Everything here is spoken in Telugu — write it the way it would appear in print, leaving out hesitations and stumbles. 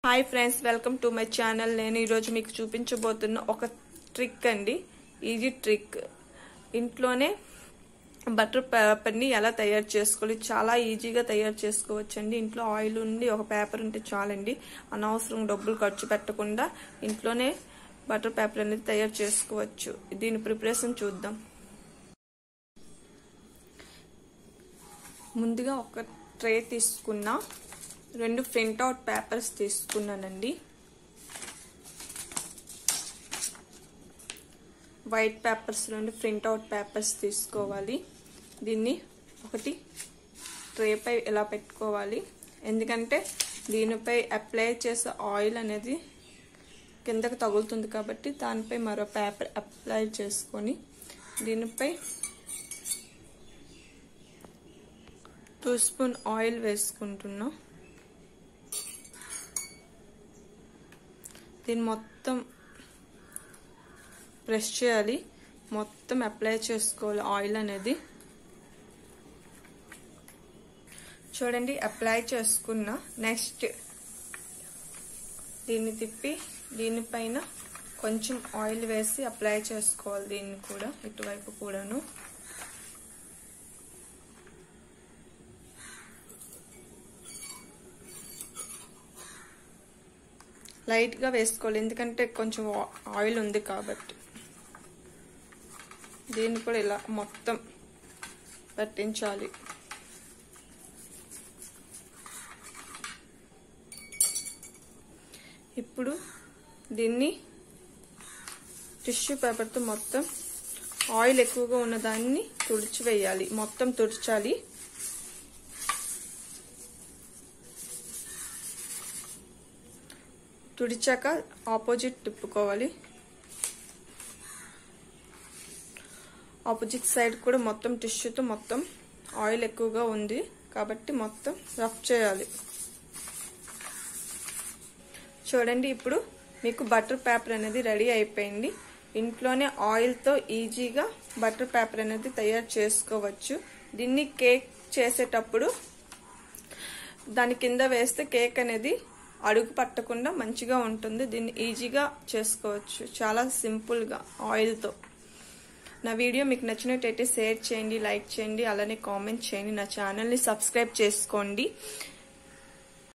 Hi friends, welcome to my channel. నేను ఈరోజు మీకు చూపించబోతున్న ఒక ట్రిక్ అండి. Easy trick. ఇంట్లోనే బటర్ పేపర్ని ఎలా తయారు చేసుకోవాలి, చాలా ఈజీగా తయారు చేసుకోవచ్చండి. ఇంట్లో ఆయిల్ ఉండి ఒక పేపర్ ఉంటే చాలండి. అనవసరం డబ్బులు ఖర్చు పెట్టకుండా ఇంట్లోనే బటర్ పేపర్ అనేది తయారు చేసుకోవచ్చు. దీని ప్రిపరేషన్ చూద్దాం. ముందుగా ఒక ట్రే తీసుకున్నా, 2 ప్రింట్అవుట్ పేపర్స్ తీసుకున్నానండి. వైట్ పేపర్స్ 2 ప్రింట్అవుట్ పేపర్స్ తీసుకోవాలి. దీన్ని ఒకటి ట్రేపై ఇలా పెట్టుకోవాలి. ఎందుకంటే దీనిపై అప్లై చేసే ఆయిల్ అనేది కిందకు తగులుతుంది కాబట్టి దానిపై మరో పేపర్ అప్లై చేసుకొని దీనిపై 2 స్పూన్ ఆయిల్ వేసుకుంటున్నా. దీన్ని మొత్తం ప్రెస్ చేయాలి, మొత్తం అప్లై చేసుకోవాలి ఆయిల్ అనేది. చూడండి, అప్లై చేసుకున్న నెక్స్ట్ దీన్ని తిప్పి దీనిపైన కొంచెం ఆయిల్ వేసి అప్లై చేసుకోవాలి. దీన్ని కూడా ఇటువైపు కూడాను. లైట్ గా వేసుకోవాలి, ఎందుకంటే కొంచెం ఆయిల్ ఉంది కాబట్టి. దీన్ని కూడా ఇలా మొత్తం పట్టించాలి. ఇప్పుడు దీన్ని టిష్యూ పేపర్తో మొత్తం ఆయిల్ ఎక్కువగా ఉన్నదాన్ని తుడిచివేయాలి, మొత్తం తుడిచాలి. తుడిచాక ఆపోజిట్ తిప్పుకోవాలి. ఆపోజిట్ సైడ్ కూడా మొత్తం టిష్యూతో మొత్తం ఆయిల్ ఎక్కువగా ఉంది కాబట్టి మొత్తం రఫ్ చేయాలి. చూడండి, ఇప్పుడు మీకు బటర్ పేపర్ అనేది రెడీ అయిపోయింది. ఇంట్లోనే ఆయిల్తో ఈజీగా బటర్ పేపర్ అనేది తయారు చేసుకోవచ్చు. దీన్ని కేక్ చేసేటప్పుడు దాని కింద వేస్తే కేక్ అనేది అడుగు పట్టకుండా మంచిగా ఉంటుంది. దీన్ని ఈజీగా చేసుకోవచ్చు, చాలా సింపుల్గా ఆయిల్తో. నా వీడియో మీకు నచ్చినట్టయితే షేర్ చేయండి, లైక్ చేయండి, అలానే కామెంట్ చేయండి. నా ఛానల్ని సబ్స్క్రైబ్ చేసుకోండి.